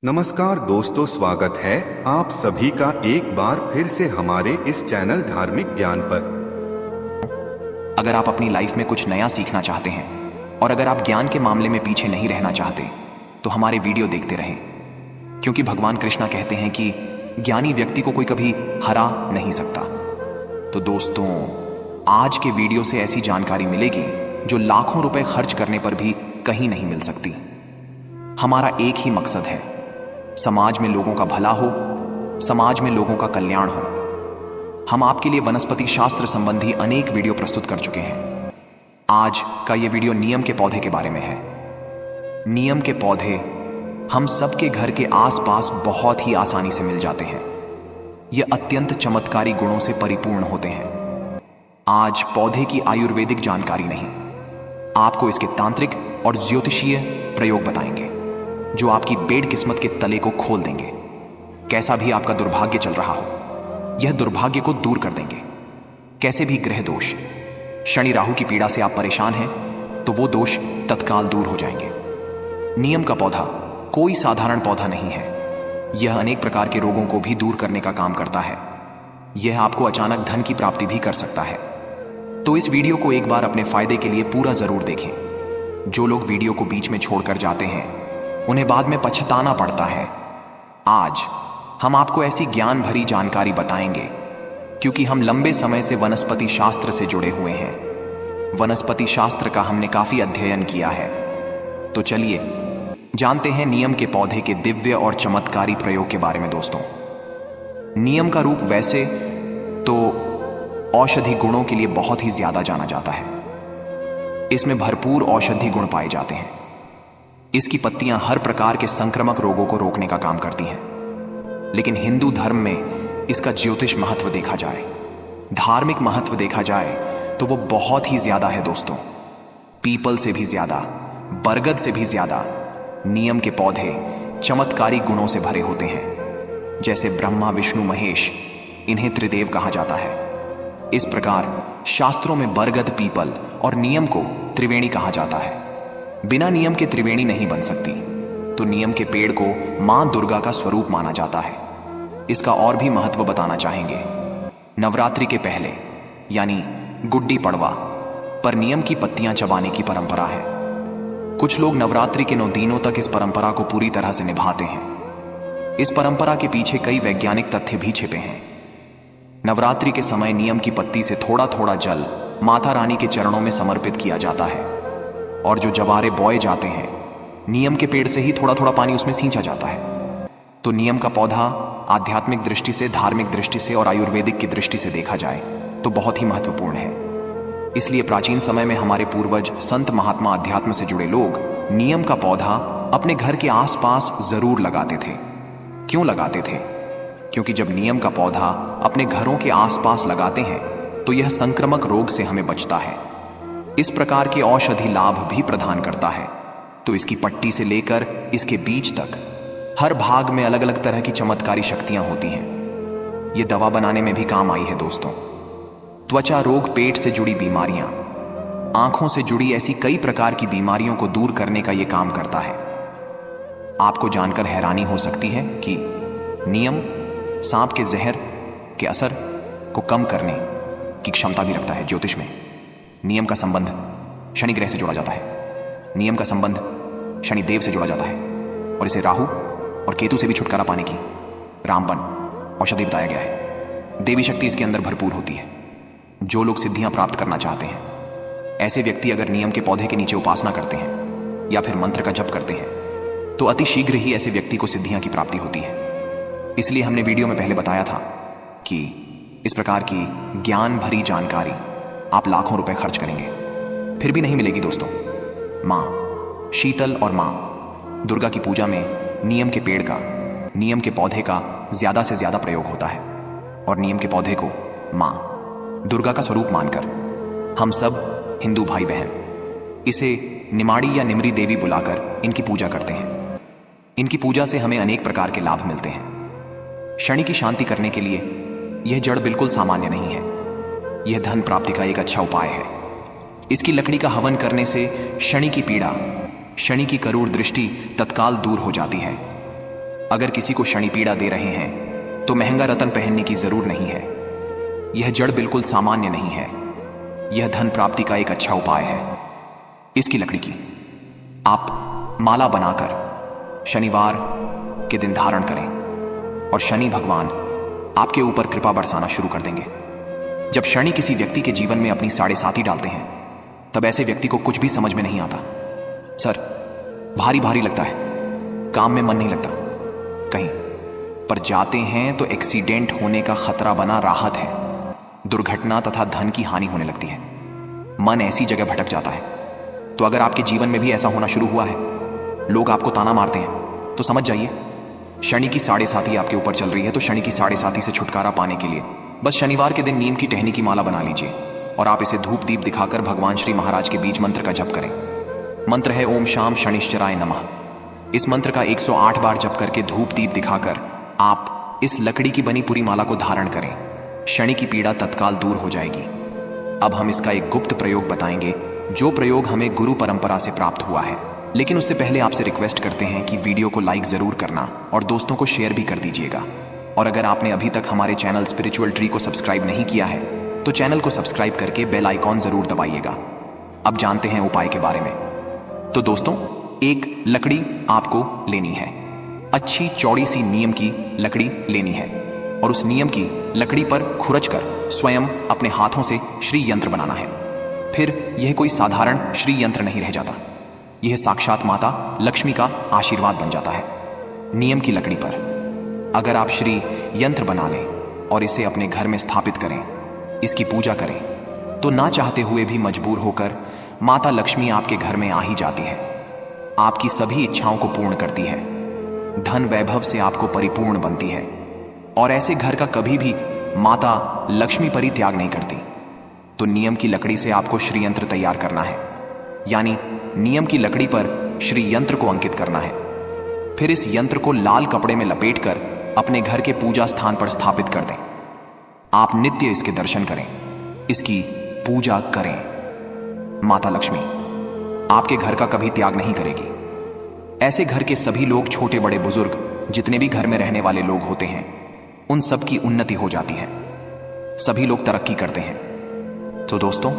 नमस्कार दोस्तों, स्वागत है आप सभी का एक बार फिर से हमारे इस चैनल धार्मिक ज्ञान पर। अगर आप अपनी लाइफ में कुछ नया सीखना चाहते हैं और अगर आप ज्ञान के मामले में पीछे नहीं रहना चाहते तो हमारे वीडियो देखते रहें, क्योंकि भगवान कृष्णा कहते हैं कि ज्ञानी व्यक्ति को कोई कभी हरा नहीं सकता। तो दोस्तों, आज के वीडियो से ऐसी जानकारी मिलेगी जो लाखों रुपए खर्च करने पर भी कहीं नहीं मिल सकती। हमारा एक ही मकसद है, समाज में लोगों का भला हो, समाज में लोगों का कल्याण हो। हम आपके लिए वनस्पति शास्त्र संबंधी अनेक वीडियो प्रस्तुत कर चुके हैं। आज का यह वीडियो नीम के पौधे के बारे में है। नीम के पौधे हम सबके घर के आसपास बहुत ही आसानी से मिल जाते हैं। ये अत्यंत चमत्कारी गुणों से परिपूर्ण होते हैं। आज पौधे की आयुर्वेदिक जानकारी नहीं, आपको इसके तांत्रिक और ज्योतिषीय प्रयोग बताएंगे जो आपकी बेड किस्मत के तले को खोल देंगे। कैसा भी आपका दुर्भाग्य चल रहा हो, यह दुर्भाग्य को दूर कर देंगे। कैसे भी ग्रह दोष, शनि राहु की पीड़ा से आप परेशान हैं तो वो दोष तत्काल दूर हो जाएंगे। नीम का पौधा कोई साधारण पौधा नहीं है। यह अनेक प्रकार के रोगों को भी दूर करने का काम करता है। यह आपको अचानक धन की प्राप्ति भी कर सकता है। तो इस वीडियो को एक बार अपने फायदे के लिए पूरा जरूर देखें। जो लोग वीडियो को बीच में छोड़कर जाते हैं उन्हें बाद में पछताना पड़ता है। आज हम आपको ऐसी ज्ञान भरी जानकारी बताएंगे क्योंकि हम लंबे समय से वनस्पति शास्त्र से जुड़े हुए हैं। वनस्पति शास्त्र का हमने काफी अध्ययन किया है। तो चलिए जानते हैं नीम के पौधे के दिव्य और चमत्कारी प्रयोग के बारे में। दोस्तों, नीम का रूप वैसे तो औषधि गुणों के लिए बहुत ही ज्यादा जाना जाता है। इसमें भरपूर औषधि गुण पाए जाते हैं। इसकी पत्तियां हर प्रकार के संक्रामक रोगों को रोकने का काम करती हैं। लेकिन हिंदू धर्म में इसका ज्योतिष महत्व देखा जाए, धार्मिक महत्व देखा जाए तो वो बहुत ही ज्यादा है। दोस्तों, पीपल से भी ज्यादा, बरगद से भी ज्यादा नीम के पौधे चमत्कारी गुणों से भरे होते हैं। जैसे ब्रह्मा विष्णु महेश, इन्हें त्रिदेव कहा जाता है। इस प्रकार शास्त्रों में बरगद, पीपल और नीम को त्रिवेणी कहा जाता है। बिना नीम के त्रिवेणी नहीं बन सकती। तो नीम के पेड़ को मां दुर्गा का स्वरूप माना जाता है। इसका और भी महत्व बताना चाहेंगे। नवरात्रि के पहले यानी गुड्डी पड़वा पर नीम की पत्तियां चबाने की परंपरा है। कुछ लोग नवरात्रि के 9 दिनों तक इस परंपरा को पूरी तरह से निभाते हैं। इस परंपरा के पीछे कई वैज्ञानिक तथ्य भी छिपे हैं। नवरात्रि के समय नीम की पत्ती से थोड़ा थोड़ा जल माता रानी के चरणों में समर्पित किया जाता है और जो जवारे बोए जाते हैं, नीम के पेड़ से ही थोड़ा थोड़ा पानी उसमें सींचा जाता है। तो नीम का पौधा आध्यात्मिक दृष्टि से, धार्मिक दृष्टि से और आयुर्वेदिक की दृष्टि से देखा जाए तो बहुत ही महत्वपूर्ण है। इसलिए प्राचीन समय में हमारे पूर्वज, संत, महात्मा, अध्यात्म से जुड़े लोग नीम का पौधा अपने घर के आसपास जरूर लगाते थे। क्यों लगाते थे? क्योंकि जब नीम का पौधा अपने घरों के आसपास लगाते हैं तो यह संक्रामक रोग से हमें बचता है। इस प्रकार के औषधि लाभ भी प्रदान करता है। तो इसकी पट्टी से लेकर इसके बीज तक हर भाग में अलग अलग तरह की चमत्कारी शक्तियां होती हैं। यह दवा बनाने में भी काम आई है। दोस्तों, त्वचा रोग, पेट से जुड़ी बीमारियां, आंखों से जुड़ी ऐसी कई प्रकार की बीमारियों को दूर करने का यह काम करता है। आपको जानकर हैरानी हो सकती है कि नीम सांप के जहर के असर को कम करने की क्षमता भी रखता है। ज्योतिष में नीम का संबंध शनि ग्रह से जोड़ा जाता है। नीम का संबंध शनि देव से जोड़ा जाता है और इसे राहु और केतु से भी छुटकारा पाने की रामबन औषधि बताया गया है। देवी शक्ति इसके अंदर भरपूर होती है। जो लोग सिद्धियां प्राप्त करना चाहते हैं, ऐसे व्यक्ति अगर नीम के पौधे के नीचे उपासना करते हैं या फिर मंत्र का जप करते हैं तो अति शीघ्र ही ऐसे व्यक्ति को सिद्धियां की प्राप्ति होती है। इसलिए हमने वीडियो में पहले बताया था कि इस प्रकार की ज्ञान भरी जानकारी आप लाखों रुपए खर्च करेंगे फिर भी नहीं मिलेगी। दोस्तों, मां शीतल और मां दुर्गा की पूजा में नीम के पेड़ का, नीम के पौधे का ज्यादा से ज्यादा प्रयोग होता है और नीम के पौधे को मां दुर्गा का स्वरूप मानकर हम सब हिंदू भाई बहन इसे निमाड़ी या निमरी देवी बुलाकर इनकी पूजा करते हैं। इनकी पूजा से हमें अनेक प्रकार के लाभ मिलते हैं। शनि की शांति करने के लिए यह जड़ बिल्कुल सामान्य नहीं है। यह धन प्राप्ति का एक अच्छा उपाय है। इसकी लकड़ी का हवन करने से शनि की पीड़ा, शनि की करूर दृष्टि तत्काल दूर हो जाती है। अगर किसी को शनि पीड़ा दे रहे हैं तो महंगा रतन पहनने की जरूर नहीं है। यह जड़ बिल्कुल सामान्य नहीं है। यह धन प्राप्ति का एक अच्छा उपाय है। इसकी लकड़ी की आप माला बनाकर शनिवार के दिन धारण करें और शनि भगवान आपके ऊपर कृपा बरसाना शुरू कर देंगे। जब शनि किसी व्यक्ति के जीवन में अपनी साढ़े साथी डालते हैं तब ऐसे व्यक्ति को कुछ भी समझ में नहीं आता। सर, भारी भारी लगता है, काम में मन नहीं लगता, कहीं पर जाते हैं तो एक्सीडेंट होने का खतरा बना राहत है, दुर्घटना तथा धन की हानि होने लगती है। मन ऐसी जगह भटक जाता है। तो अगर आपके जीवन में भी ऐसा होना शुरू हुआ है, लोग आपको ताना मारते हैं, तो समझ जाइए शनि की साढ़े साथी आपके ऊपर चल रही है। तो शनि की साढ़े साथी से छुटकारा पाने के लिए बस शनिवार के दिन नीम की टहनी की माला बना लीजिए और आप इसे धूप दीप दिखाकर भगवान श्री महाराज के बीज मंत्र का जप करें। मंत्र है ओम शाम शनिश्चराय नमः। इस मंत्र का 108 बार जप करके धूप दीप दिखाकर आप इस लकड़ी की बनी पूरी माला को धारण करें। शनि की पीड़ा तत्काल दूर हो जाएगी। अब हम इसका एक गुप्त प्रयोग बताएंगे, जो प्रयोग हमें गुरु परंपरा से प्राप्त हुआ है। लेकिन उससे पहले आपसे रिक्वेस्ट करते हैं कि वीडियो को लाइक जरूर करना और दोस्तों को शेयर भी कर दीजिएगा। और अगर आपने अभी तक हमारे चैनल स्पिरिचुअल ट्री को सब्सक्राइब नहीं किया है तो चैनल को सब्सक्राइब करके बेल आइकॉन जरूर दबाइएगा। अब जानते हैं उपाय के बारे में। तो दोस्तों, एक लकड़ी आपको लेनी है। अच्छी चौड़ी सी नीम की लकड़ी लेनी है और उस नीम की लकड़ी पर खुरच कर स्वयं अपने हाथों से श्री यंत्र बनाना है। फिर यह कोई साधारण श्री यंत्र नहीं रह जाता, यह साक्षात माता लक्ष्मी का आशीर्वाद बन जाता है। नीम की लकड़ी पर अगर आप श्री यंत्र बना लें और इसे अपने घर में स्थापित करें, इसकी पूजा करें, तो ना चाहते हुए भी मजबूर होकर माता लक्ष्मी आपके घर में आ ही जाती है। आपकी सभी इच्छाओं को पूर्ण करती है, धन वैभव से आपको परिपूर्ण बनती है और ऐसे घर का कभी भी माता लक्ष्मी परित्याग नहीं करती। तो नीम की लकड़ी से आपको श्री यंत्र तैयार करना है, यानी नीम की लकड़ी पर श्री यंत्र को अंकित करना है। फिर इस यंत्र को लाल कपड़े में लपेटकर अपने घर के पूजा स्थान पर स्थापित कर दें। आप नित्य इसके दर्शन करें, इसकी पूजा करें। माता लक्ष्मी आपके घर का कभी त्याग नहीं करेगी। ऐसे घर के सभी लोग, छोटे बड़े बुजुर्ग, जितने भी घर में रहने वाले लोग होते हैं, उन सब की उन्नति हो जाती है, सभी लोग तरक्की करते हैं। तो दोस्तों,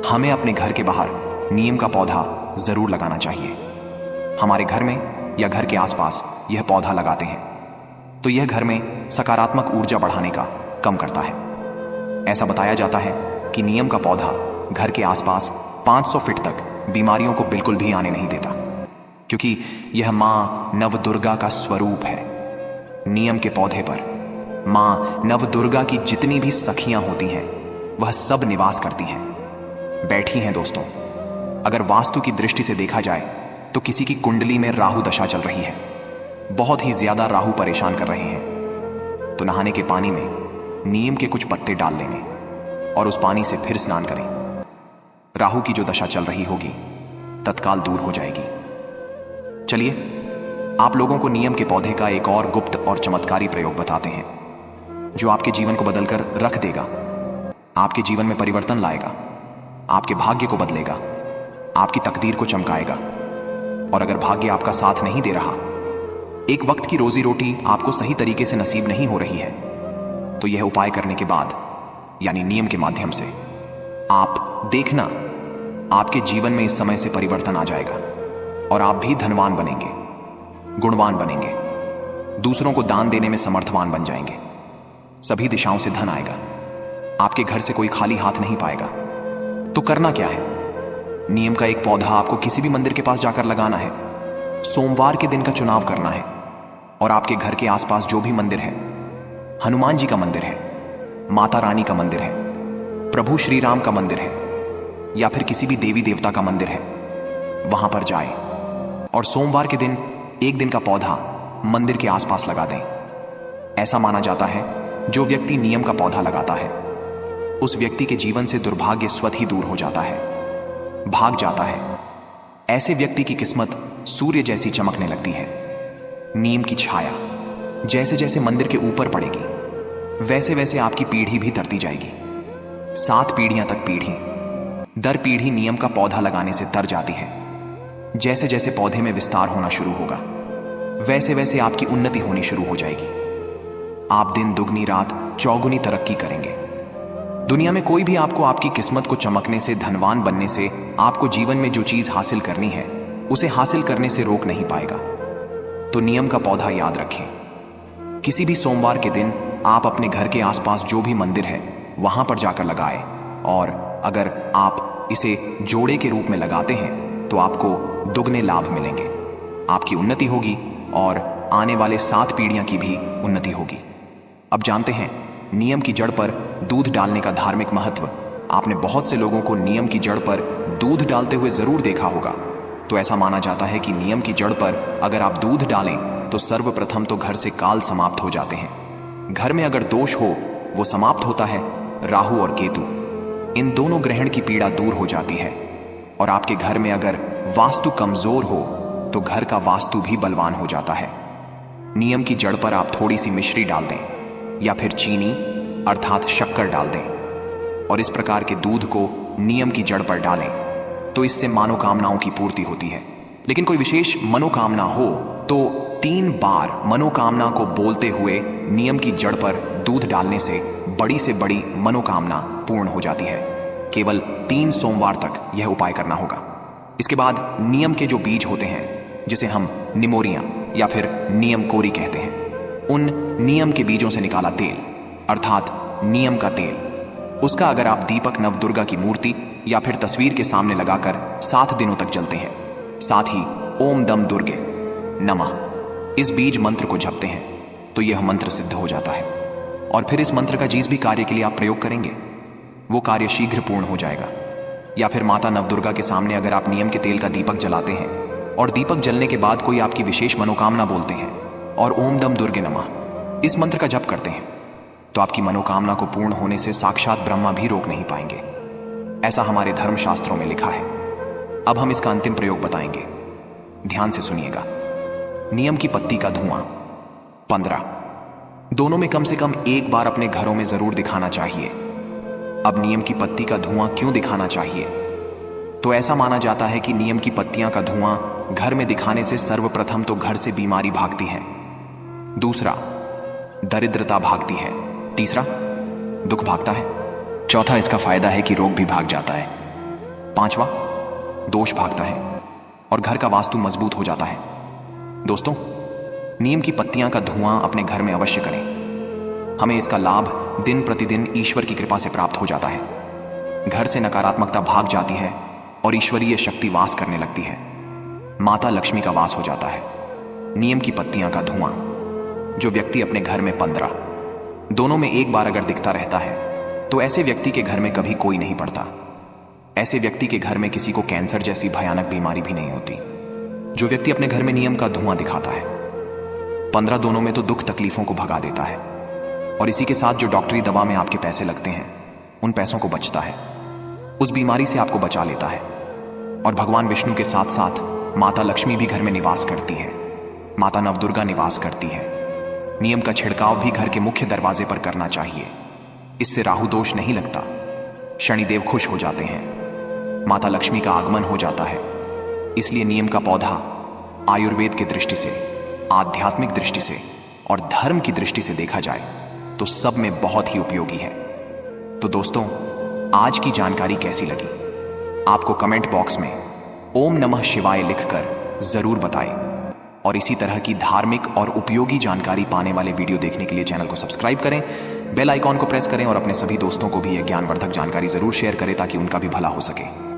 हमें अपने घर के बाहर नीम का पौधा जरूर लगाना चाहिए। हमारे घर में या घर के आसपास यह पौधा लगाते हैं तो यह घर में सकारात्मक ऊर्जा बढ़ाने का कम करता है। ऐसा बताया जाता है कि नीम का पौधा घर के आसपास 500 फीट तक बीमारियों को बिल्कुल भी आने नहीं देता, क्योंकि यह मां नवदुर्गा का स्वरूप है। नीम के पौधे पर मां नवदुर्गा की जितनी भी सखियां होती हैं वह सब निवास करती हैं, बैठी हैं। दोस्तों, अगर वास्तु की दृष्टि से देखा जाए तो किसी की कुंडली में राहु दशा चल रही है, बहुत ही ज्यादा राहु परेशान कर रहे हैं, तो नहाने के पानी में नीम के कुछ पत्ते डाल लेने और उस पानी से फिर स्नान करें। राहु की जो दशा चल रही होगी तत्काल दूर हो जाएगी। चलिए, आप लोगों को नीम के पौधे का एक और गुप्त और चमत्कारी प्रयोग बताते हैं, जो आपके जीवन को बदलकर रख देगा, आपके जीवन में परिवर्तन लाएगा, आपके भाग्य को बदलेगा, आपकी तकदीर को चमकाएगा। और अगर भाग्य आपका साथ नहीं दे रहा, एक वक्त की रोजी रोटी आपको सही तरीके से नसीब नहीं हो रही है, तो यह उपाय करने के बाद, यानी नीम के माध्यम से, आप देखना आपके जीवन में इस समय से परिवर्तन आ जाएगा और आप भी धनवान बनेंगे, गुणवान बनेंगे, दूसरों को दान देने में समर्थवान बन जाएंगे। सभी दिशाओं से धन आएगा, आपके घर से कोई खाली हाथ नहीं पाएगा। तो करना क्या है? नीम का एक पौधा आपको किसी भी मंदिर के पास जाकर लगाना है। सोमवार के दिन का चुनाव करना है और आपके घर के आसपास जो भी मंदिर है, हनुमान जी का मंदिर है, माता रानी का मंदिर है, प्रभु श्री राम का मंदिर है, या फिर किसी भी देवी देवता का मंदिर है, वहां पर जाए और सोमवार के दिन एक दिन का पौधा मंदिर के आसपास लगा दें। ऐसा माना जाता है जो व्यक्ति नीम का पौधा लगाता है उस व्यक्ति के जीवन से दुर्भाग्य स्वतः ही दूर हो जाता है, भाग जाता है। ऐसे व्यक्ति की किस्मत सूर्य जैसी चमकने लगती है। नीम की छाया जैसे जैसे मंदिर के ऊपर पड़ेगी वैसे वैसे आपकी पीढ़ी भी तरती जाएगी। 7 पीढ़ियां तक पीढ़ी दर पीढ़ी नीम का पौधा लगाने से तर जाती है। जैसे जैसे पौधे में विस्तार होना शुरू होगा वैसे वैसे आपकी उन्नति होनी शुरू हो जाएगी। आप दिन दुगनी रात चौगुनी तरक्की करेंगे। दुनिया में कोई भी आपको आपकी किस्मत को चमकने से, धनवान बनने से, आपको जीवन में जो चीज हासिल करनी है उसे हासिल करने से रोक नहीं पाएगा। तो नियम का पौधा याद रखें। किसी भी सोमवार के दिन आप अपने घर के आसपास जो भी मंदिर है वहां पर जाकर लगाएं, और अगर आप इसे जोड़े के रूप में लगाते हैं तो आपको दुगने लाभ मिलेंगे। आपकी उन्नति होगी और आने वाले 7 पीढ़ियां की भी उन्नति होगी। अब जानते हैं नियम की जड़ पर दूध डालने का धार्मिक महत्व। आपने बहुत से लोगों को नियम की जड़ पर दूध डालते हुए जरूर देखा होगा। तो ऐसा माना जाता है कि नियम की जड़ पर अगर आप दूध डालें तो सर्वप्रथम तो घर से काल समाप्त हो जाते हैं। घर में अगर दोष हो वो समाप्त होता है। राहु और केतु, इन दोनों ग्रहण की पीड़ा दूर हो जाती है। और आपके घर में अगर वास्तु कमजोर हो तो घर का वास्तु भी बलवान हो जाता है। नियम की जड़ पर आप थोड़ी सी मिश्री डाल दें या फिर चीनी अर्थात शक्कर डाल दें और इस प्रकार के दूध को नियम की जड़ पर डालें तो इससे मनोकामनाओं की पूर्ति होती है। लेकिन कोई विशेष मनोकामना हो तो 3 बार मनोकामना को बोलते हुए नियम की जड़ पर दूध डालने से बड़ी मनोकामना पूर्ण हो जाती है। केवल 3 सोमवार तक यह उपाय करना होगा। इसके बाद नियम के जो बीज होते हैं जिसे हम निमोरियां या फिर नियम कोरी कहते हैं, उन नियम के बीजों से निकाला तेल अर्थात नियम का तेल, उसका अगर आप दीपक नवदुर्गा की मूर्ति या फिर तस्वीर के सामने लगाकर 7 दिनों तक जलते हैं, साथ ही ओम दम दुर्गे नमः इस बीज मंत्र को जपते हैं तो यह मंत्र सिद्ध हो जाता है। और फिर इस मंत्र का जिस भी कार्य के लिए आप प्रयोग करेंगे वो कार्य शीघ्र पूर्ण हो जाएगा। या फिर माता नवदुर्गा के सामने अगर आप नियम के तेल का दीपक जलाते हैं और दीपक जलने के बाद कोई आपकी विशेष मनोकामना बोलते हैं और ओम दम दुर्गे नमः इस मंत्र का जप करते हैं तो आपकी मनोकामना को पूर्ण होने से साक्षात ब्रह्मा भी रोक नहीं पाएंगे। ऐसा हमारे धर्मशास्त्रों में लिखा है। अब हम इसका अंतिम प्रयोग बताएंगे, ध्यान से सुनिएगा। नियम की पत्ती का धुआं 15 दोनों में कम से कम एक बार अपने घरों में जरूर दिखाना चाहिए। अब नियम की पत्ती का धुआं क्यों दिखाना चाहिए? तो ऐसा माना जाता है कि नियम की पत्तियां का धुआं घर में दिखाने से सर्वप्रथम तो घर से बीमारी भागती है, दूसरा दरिद्रता भागती है, तीसरा दुख भागता है, चौथा इसका फायदा है कि रोग भी भाग जाता है, पांचवा दोष भागता है और घर का वास्तु मजबूत हो जाता है। दोस्तों, नियम की पत्तियां का धुआं अपने घर में अवश्य करें। हमें इसका लाभ दिन प्रतिदिन ईश्वर की कृपा से प्राप्त हो जाता है। घर से नकारात्मकता भाग जाती है और ईश्वरीय शक्ति वास करने लगती है। माता लक्ष्मी का वास हो जाता है। नियम की पत्तियां का धुआं जो व्यक्ति अपने घर में 15 दोनों में एक बार अगर दिखता रहता है तो ऐसे व्यक्ति के घर में कभी कोई नहीं पड़ता। ऐसे व्यक्ति के घर में किसी को कैंसर जैसी भयानक बीमारी भी नहीं होती। जो व्यक्ति अपने घर में नियम का धुआं दिखाता है 15 दोनों में तो दुख तकलीफों को भगा देता है और इसी के साथ जो डॉक्टरी दवा में आपके पैसे लगते हैं उन पैसों को बचता है, उस बीमारी से आपको बचा लेता है। और भगवान विष्णु के साथ साथ माता लक्ष्मी भी घर में निवास करती है, माता नवदुर्गा निवास करती है। नियम का छिड़काव भी घर के मुख्य दरवाजे पर करना चाहिए। इससे राहु दोष नहीं लगता, शनिदेव खुश हो जाते हैं, माता लक्ष्मी का आगमन हो जाता है। इसलिए नियम का पौधा आयुर्वेद की दृष्टि से, आध्यात्मिक दृष्टि से और धर्म की दृष्टि से देखा जाए तो सब में बहुत ही उपयोगी है। तो दोस्तों, आज की जानकारी कैसी लगी आपको कमेंट बॉक्स में ओम नमः शिवाय लिखकर जरूर बताएं। और इसी तरह की धार्मिक और उपयोगी जानकारी पाने वाले वीडियो देखने के लिए चैनल को सब्सक्राइब करें, बेल आइकॉन को प्रेस करें और अपने सभी दोस्तों को भी यह ज्ञानवर्धक जानकारी जरूर शेयर करें ताकि उनका भी भला हो सके।